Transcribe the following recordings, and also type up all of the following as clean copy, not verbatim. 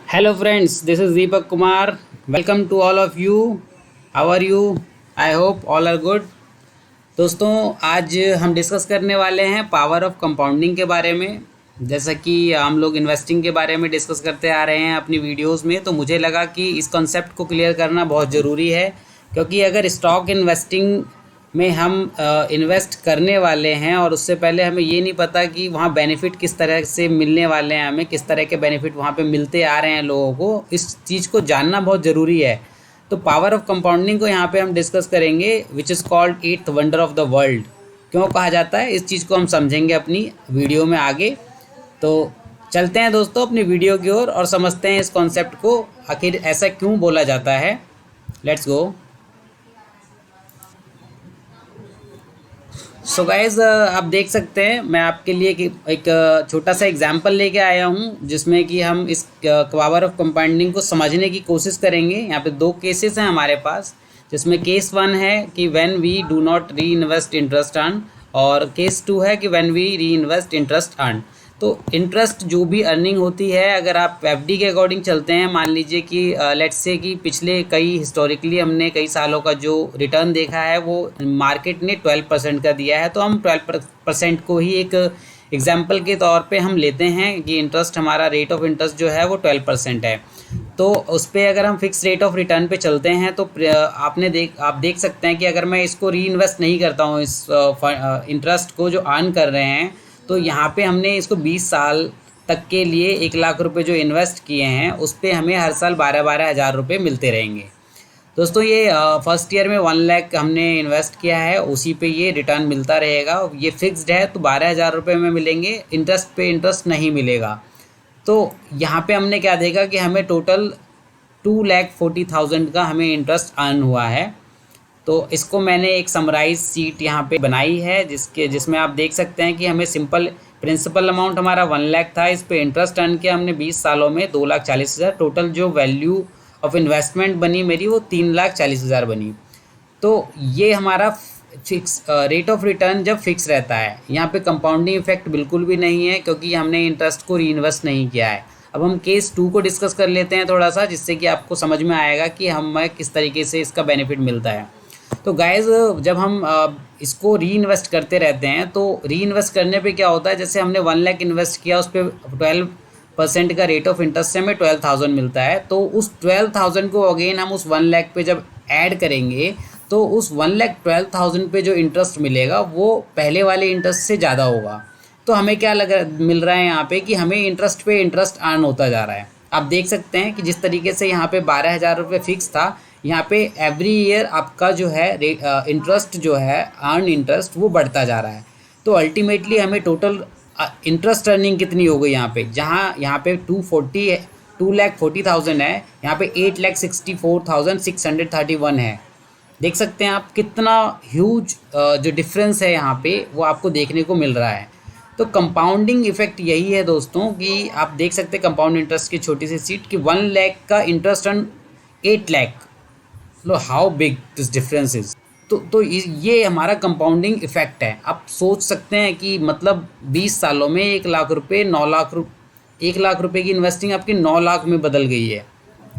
Hello friends, this is Deepak Kumar. Welcome to all of you. How are you? I hope all are good. दोस्तों आज हम discuss करने वाले हैं power of compounding के बारे में। जैसा कि हम लोग इन्वेस्टिंग के बारे में डिस्कस करते आ रहे हैं अपनी वीडियोस में, तो मुझे लगा कि इस कॉन्सेप्ट को क्लियर करना बहुत ज़रूरी है, क्योंकि अगर स्टॉक इन्वेस्टिंग में हम इन्वेस्ट करने वाले हैं और उससे पहले हमें ये नहीं पता कि वहाँ बेनिफिट किस तरह से मिलने वाले हैं, हमें किस तरह के बेनिफिट वहाँ पे मिलते आ रहे हैं लोगों को, इस चीज़ को जानना बहुत ज़रूरी है। तो पावर ऑफ कंपाउंडिंग को यहाँ पे हम डिस्कस करेंगे, which is called eighth wonder of the world. क्यों कहा जाता है, इस चीज़ को हम समझेंगे अपनी वीडियो में आगे। तो चलते हैं दोस्तों अपनी वीडियो की ओर और समझते हैं इस कॉन्सेप्ट को, आखिर ऐसा क्यों बोला जाता है। Let's go. सो गाइज आप देख सकते हैं मैं आपके लिए एक छोटा सा एग्जांपल लेके आया हूँ, जिसमें कि हम इस पावर ऑफ कंपाउंडिंग को समझने की कोशिश करेंगे। यहाँ पे दो केसेस हैं हमारे पास, जिसमें केस वन है कि व्हेन वी डू नॉट री इन्वेस्ट इंटरेस्ट अर्न, और केस टू है कि व्हेन वी री इन्वेस्ट इंटरेस्ट अर्न। तो इंटरेस्ट जो भी अर्निंग होती है, अगर आप एफडी के अकॉर्डिंग चलते हैं, मान लीजिए कि लेट्स से कि पिछले कई हिस्टोरिकली हमने कई सालों का जो रिटर्न देखा है वो मार्केट ने 12% का दिया है, तो हम 12% को ही एक एग्जाम्पल के तौर पे हम लेते हैं कि इंटरेस्ट, हमारा रेट ऑफ इंटरेस्ट जो है वो 12% है। तो उस पर अगर हम फिक्स रेट ऑफ रिटर्न पे चलते हैं तो आप देख सकते हैं कि अगर मैं इसको री इन्वेस्ट नहीं करता हूँ, इस इंटरेस्ट को जो अर्न कर रहे हैं, तो यहाँ पे हमने इसको 20 साल तक के लिए 1 लाख रुपए जो इन्वेस्ट किए हैं उस पर हमें हर साल 12-12 हज़ार रुपये मिलते रहेंगे। दोस्तों ये फर्स्ट ईयर में 1 लाख हमने इन्वेस्ट किया है, उसी पे ये रिटर्न मिलता रहेगा। ये फिक्स्ड है, तो 12 हज़ार रुपये में मिलेंगे, इंटरेस्ट पे इंटरेस्ट नहीं मिलेगा। तो यहाँ पे हमने क्या देखा कि हमें टोटल 2,40,000 का हमें इंटरेस्ट अर्न हुआ है। तो इसको मैंने एक समराइज सीट यहाँ पे बनाई है, जिसमें आप देख सकते हैं कि हमें सिंपल प्रिंसिपल अमाउंट हमारा 1 लाख था, इस पे इंटरेस्ट अर्न किया हमने 20 सालों में 2,40,000। टोटल जो वैल्यू ऑफ इन्वेस्टमेंट बनी मेरी वो 3,40,000 बनी। तो ये हमारा फिक्स रेट ऑफ रिटर्न जब फिक्स रहता है, यहाँ पे कंपाउंडिंग इफेक्ट बिल्कुल भी नहीं है, क्योंकि हमने इंटरेस्ट को री इन्वेस्ट नहीं किया है। अब हम केस टू को डिस्कस कर लेते हैं थोड़ा सा, जिससे कि आपको समझ में आएगा कि हमें किस तरीके से इसका बेनिफिट मिलता है। तो गाइज जब हम इसको री इन्वेस्ट करते रहते हैं, तो री इन्वेस्ट करने पे क्या होता है, जैसे हमने 1 लाख इन्वेस्ट किया, उस पर 12% का रेट ऑफ इंटरेस्ट से हमें 12,000 मिलता है। तो उस 12,000 को अगेन हम उस 1 लाख पे जब ऐड करेंगे, तो उस 1,12,000 पे जो इंटरेस्ट मिलेगा वो पहले वाले इंटरेस्ट से ज़्यादा होगा। तो हमें क्या मिल रहा है यहाँ पे कि हमें इंटरेस्ट पे इंटरेस्ट अर्न होता जा रहा है। आप देख सकते हैं कि जिस तरीके से यहाँ पे 12,000 रुपये फिक्स था, यहाँ पे एवरी ईयर आपका जो है इंटरेस्ट जो है अर्न इंटरेस्ट वो बढ़ता जा रहा है। तो अल्टीमेटली हमें टोटल इंटरेस्ट अर्निंग कितनी हो गई यहाँ पे, जहाँ यहाँ पे 2,40,000 है, यहाँ पे 8,64,631 है। देख सकते हैं आप कितना ह्यूज जो डिफरेंस है यहाँ पे वो आपको देखने को मिल रहा है। तो कंपाउंडिंग इफेक्ट यही है दोस्तों, कि आप देख सकते हैं कंपाउंड इंटरेस्ट की छोटी सी सीट कि 1 लाख का interest on 8 lakh. Low how big this difference is. तो ये हमारा कंपाउंडिंग इफेक्ट है। आप सोच सकते हैं कि मतलब 20 सालों में 1 लाख रुपये 1 लाख रुपये की इन्वेस्टिंग आपकी 9 लाख में बदल गई है।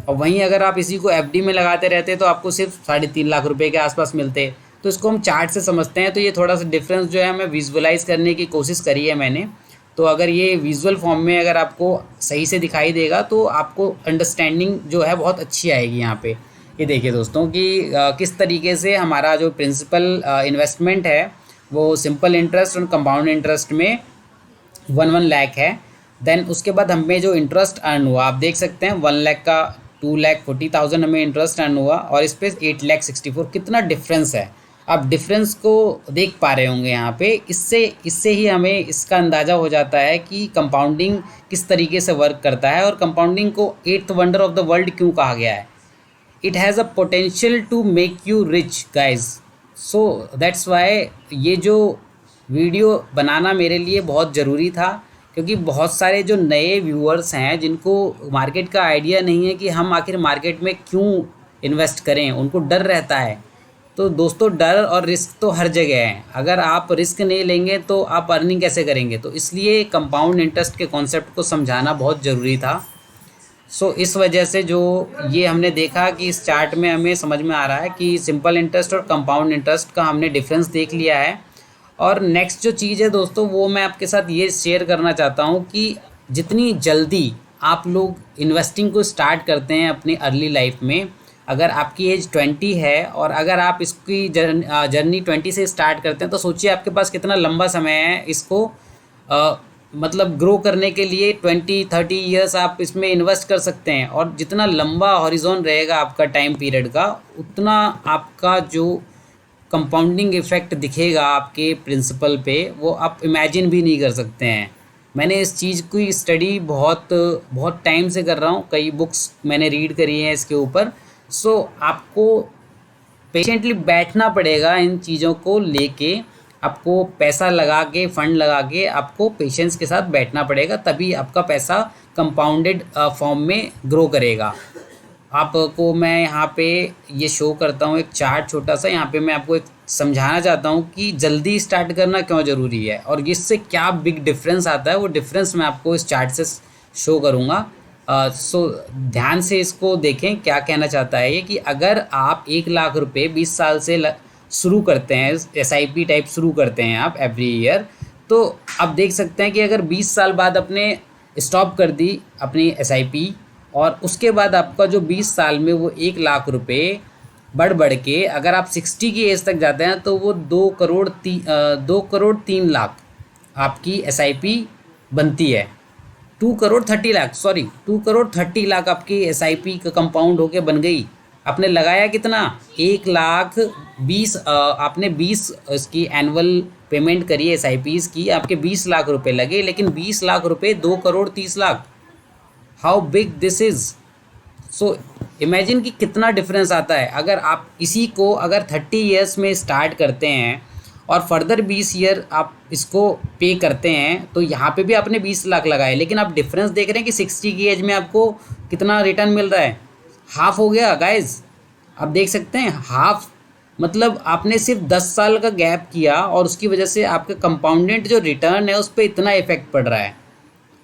और वहीं अगर आप इसी को एफडी में लगाते रहते तो आपको सिर्फ 3.5 लाख रुपये के आसपास मिलते। तो इसको हम चार्ट से समझते हैं, तो ये थोड़ा सा डिफरेंस जो है हमें विजुअलाइज करने की कोशिश करी है मैंने। तो अगर ये विजुअल फॉर्म में अगर आपको सही से दिखाई देगा तो आपको अंडरस्टैंडिंग जो है बहुत अच्छी आएगी यहाँ पे। ये देखिए दोस्तों कि किस तरीके से हमारा जो प्रिंसिपल इन्वेस्टमेंट है वो सिंपल इंटरेस्ट और कंपाउंड इंटरेस्ट में 1 लाख है। देन उसके बाद हमें जो इंटरेस्ट अर्न हुआ, आप देख सकते हैं 1 लाख का 2,40,000 हमें इंटरेस्ट अर्न हुआ, और इस पर 8,64,000, कितना डिफरेंस है। आप डिफरेंस को देख पा रहे होंगे यहाँ पे। इससे ही हमें इसका अंदाज़ा हो जाता है कि कंपाउंडिंग किस तरीके से वर्क करता है, और कंपाउंडिंग को eighth wonder of the world क्यों कहा गया है। It has a potential to make you rich guys. So that's why ये जो वीडियो बनाना मेरे लिए बहुत ज़रूरी था, क्योंकि बहुत सारे जो नए व्यूअर्स हैं जिनको मार्केट का आइडिया नहीं है कि हम आखिर मार्केट में क्यों इन्वेस्ट करें, उनको डर रहता है। तो दोस्तों डर और रिस्क तो हर जगह है, अगर आप रिस्क नहीं लेंगे तो आप अर्निंग कैसे करेंगे। तो इसलिए कंपाउंड इंटरेस्ट के कॉन्सेप्ट को समझाना बहुत ज़रूरी था। सो इस वजह से जो ये हमने देखा कि इस चार्ट में हमें समझ में आ रहा है कि सिंपल इंटरेस्ट और कंपाउंड इंटरेस्ट का हमने डिफरेंस देख लिया है। और नेक्स्ट जो चीज़ है दोस्तों, वो मैं आपके साथ ये शेयर करना चाहता हूँ कि जितनी जल्दी आप लोग इन्वेस्टिंग को स्टार्ट करते हैं अपनी अर्ली लाइफ में, अगर आपकी एज 20 है और अगर आप इसकी जर्नी 20 से स्टार्ट करते हैं, तो सोचिए आपके पास कितना लंबा समय है इसको मतलब ग्रो करने के लिए। 20-30 ईयर्स आप इसमें इन्वेस्ट कर सकते हैं, और जितना लंबा हॉरिजॉन रहेगा आपका टाइम पीरियड का, उतना आपका जो कंपाउंडिंग इफ़ेक्ट दिखेगा आपके प्रिंसिपल पे, वो आप इमेजिन भी नहीं कर सकते हैं। मैंने इस चीज़ की स्टडी बहुत बहुत टाइम से कर रहा हूँ, कई बुक्स मैंने रीड करी हैं इसके ऊपर। सो आपको पेशेंटली बैठना पड़ेगा इन चीज़ों को लेके, आपको पैसा लगा के, फंड लगा के आपको पेशेंस के साथ बैठना पड़ेगा, तभी आपका पैसा कंपाउंडेड फॉर्म में ग्रो करेगा। आपको मैं यहाँ पे ये शो करता हूँ एक चार्ट छोटा सा, यहाँ पे मैं आपको एक समझाना चाहता हूँ कि जल्दी स्टार्ट करना क्यों ज़रूरी है और इससे क्या बिग डिफरेंस आता है। वो डिफरेंस मैं आपको इस चार्ट से शो करूँगा। सो ध्यान से इसको देखें, क्या कहना चाहता है ये कि अगर आप 1 लाख रुपए 20 साल से शुरू करते हैं, SIP टाइप शुरू करते हैं आप एवरी ईयर, तो आप देख सकते हैं कि अगर 20 साल बाद अपने स्टॉप कर दी अपनी SIP, और उसके बाद आपका जो 20 साल में वो 1 लाख रुपए बढ़ के अगर आप 60 की एज तक जाते हैं, तो वो 2 करोड़ 3 लाख आपकी SIP बनती है। 2 करोड़ 30 लाख, सॉरी 2 करोड़ 30 लाख आपकी SIP का कंपाउंड होके बन गई। आपने लगाया कितना? 1 लाख 20, आपने 20 इसकी एनुअल पेमेंट करी SIPs की, आपके 20 लाख रुपए लगे, लेकिन 20 लाख रुपए 2 crore 30 lakh, how big this is. So imagine कि कितना डिफरेंस आता है। अगर आप इसी को अगर 30 ईयर्स में स्टार्ट करते हैं और फर्दर 20 ईयर आप इसको पे करते हैं, तो यहाँ पे भी आपने 20 लाख लगाए, लेकिन आप डिफरेंस देख रहे हैं कि 60 की एज में आपको कितना रिटर्न मिल रहा है। हाफ हो गया गाइज, आप देख सकते हैं हाफ, मतलब आपने सिर्फ 10 साल का गैप किया और उसकी वजह से आपका कंपाउंडेड जो रिटर्न है उस पर इतना इफेक्ट पड़ रहा है।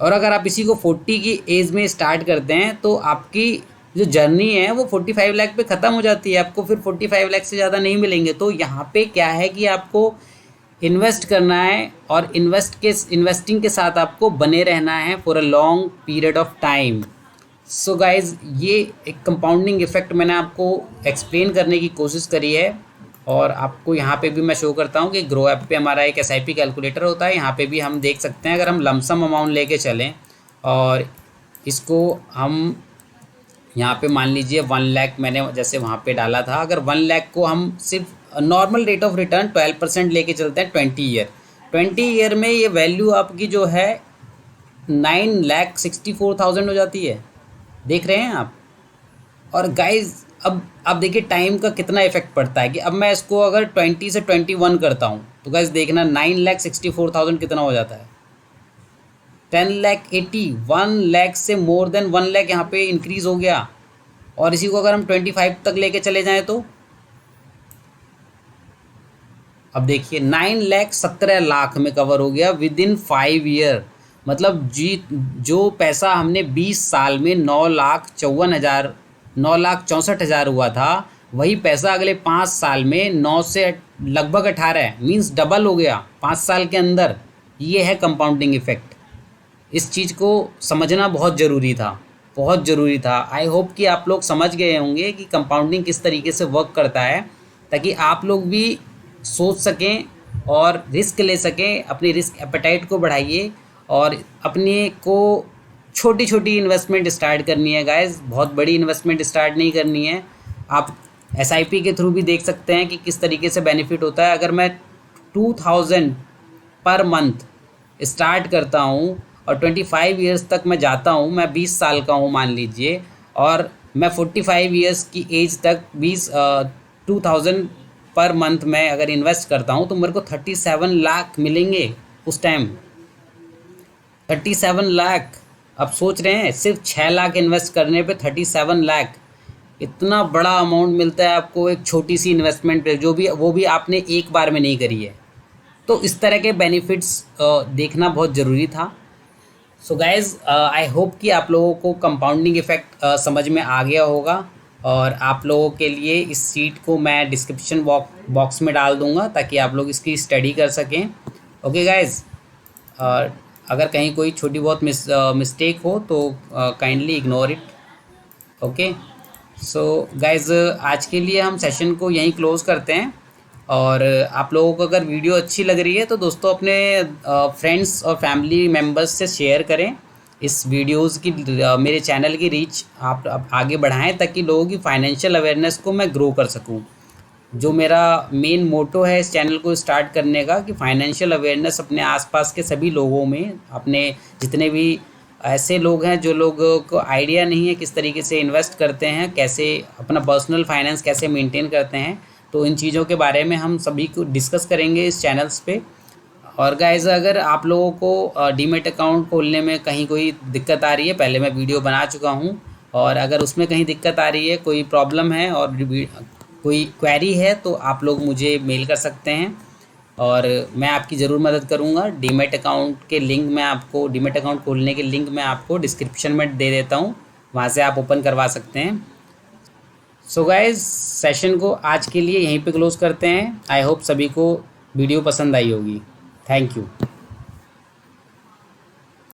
और अगर आप इसी को 40 की एज में स्टार्ट करते हैं, तो आपकी जो जर्नी है वो 45 लाख पे ख़त्म हो जाती है, आपको फिर 45 लाख से ज़्यादा नहीं मिलेंगे। तो यहाँ पे क्या है कि आपको इन्वेस्ट करना है, और इन्वेस्टिंग के साथ आपको बने रहना है for a long period of time. So guys, ये एक कंपाउंडिंग इफेक्ट मैंने आपको एक्सप्लेन करने की कोशिश करी है। और आपको यहाँ पे भी मैं शो करता हूँ कि ग्रो ऐप पे हमारा एक SIP कैलकुलेटर होता है, यहाँ पे भी हम देख सकते हैं। अगर हम लमसम अमाउंट लेके चलें और इसको हम यहाँ पे मान लीजिए 1 लाख मैंने जैसे वहाँ पे डाला था, अगर 1 लाख को हम सिर्फ नॉर्मल रेट ऑफ रिटर्न 12% लेके चलते हैं 20 ईयर में, ये वैल्यू आपकी जो है 9,64,000 हो जाती है। देख रहे हैं आप। और गाइज अब आप देखिए टाइम का कितना इफेक्ट पड़ता है कि अब मैं इसको अगर 20 से 21 करता हूँ, तो गाइज देखना 9,64,000 कितना हो जाता है, 10,80,000, 1 लाख से मोर देन 1 लाख यहाँ पे इंक्रीज़ हो गया। और इसी को अगर हम 25 तक लेके चले जाएं, तो अब देखिए 9,17,00,000 में कवर हो गया विद इन 5 ईयर। मतलब जो पैसा हमने 20 साल में 9,64,000 हुआ था, वही पैसा अगले 5 साल में 9 से लगभग 18 मीन्स डबल हो गया 5 साल के अंदर। ये है कंपाउंडिंग इफेक्ट। इस चीज़ को समझना बहुत ज़रूरी था, बहुत ज़रूरी था। आई होप कि आप लोग समझ गए होंगे कि कंपाउंडिंग किस तरीके से वर्क करता है, ताकि आप लोग भी सोच सकें और रिस्क ले सकें। अपनी रिस्क एपेटाइट को बढ़ाइए और अपने को छोटी छोटी इन्वेस्टमेंट स्टार्ट करनी है गाइस, बहुत बड़ी इन्वेस्टमेंट स्टार्ट नहीं करनी है। आप SIP के थ्रू भी देख सकते हैं कि किस तरीके से बेनिफिट होता है। अगर मैं 2000 पर मंथ स्टार्ट करता हूँ और 25 ईयर्स तक मैं जाता हूँ, मैं 20 साल का हूँ मान लीजिए, और मैं 45 ईयर्स की एज तक 2000 पर मंथ में अगर इन्वेस्ट करता हूँ, तो मेरे को 37 लाख मिलेंगे उस टाइम। 37 लाख, अब सोच रहे हैं सिर्फ 6 लाख इन्वेस्ट करने पे 37 लाख, इतना बड़ा अमाउंट मिलता है आपको एक छोटी सी इन्वेस्टमेंट पे, वो भी आपने एक बार में नहीं करी है। तो इस तरह के बेनिफिट्स देखना बहुत ज़रूरी था। सो गाइज आई होप कि आप लोगों को कंपाउंडिंग इफेक्ट समझ में आ गया होगा, और आप लोगों के लिए इस सीट को मैं डिस्क्रिप्शन बॉक्स में डाल दूंगा ताकि आप लोग इसकी स्टडी कर सकें। ओके गाइज, अगर कहीं कोई छोटी बहुत मिस्टेक हो तो kindly ignore it. Okay, so guys आज के लिए हम सेशन को यहीं क्लोज़ करते हैं। और आप लोगों को अगर वीडियो अच्छी लग रही है तो दोस्तों अपने फ्रेंड्स और फैमिली मेम्बर्स से शेयर करें इस वीडियोस की, मेरे चैनल की रीच आप आगे बढ़ाएं ताकि लोगों की फाइनेंशियल अवेयरनेस को मैं ग्रो कर सकूं। जो मेरा मेन मोटो है इस चैनल को स्टार्ट करने का, कि फाइनेंशियल अवेयरनेस अपने आसपास के सभी लोगों में, अपने जितने भी ऐसे लोग हैं जो लोगों को आइडिया नहीं है किस तरीके से इन्वेस्ट करते हैं, कैसे अपना पर्सनल फाइनेंस कैसे मेंटेन करते हैं, तो इन चीज़ों के बारे में हम सभी को डिस्कस करेंगे इस चैनल्स पे। और गाइस अगर आप लोगों को डीमेट अकाउंट खोलने में कहीं कोई दिक्कत आ रही है, पहले मैं वीडियो बना चुका हूँ, और अगर उसमें कहीं दिक्कत आ रही है, कोई प्रॉब्लम है और कोई क्वेरी है, तो आप लोग मुझे मेल कर सकते हैं और मैं आपकी ज़रूर मदद करूँगा। डीमेट अकाउंट के लिंक मैं आपको, डीमेट अकाउंट खोलने के लिंक मैं आपको डिस्क्रिप्शन में दे देता हूँ, वहाँ से आप ओपन करवा सकते हैं। सो गाइज सेशन को आज के लिए यहीं पे क्लोज़ करते हैं। आई होप सभी को वीडियो पसंद आई होगी। Thank you.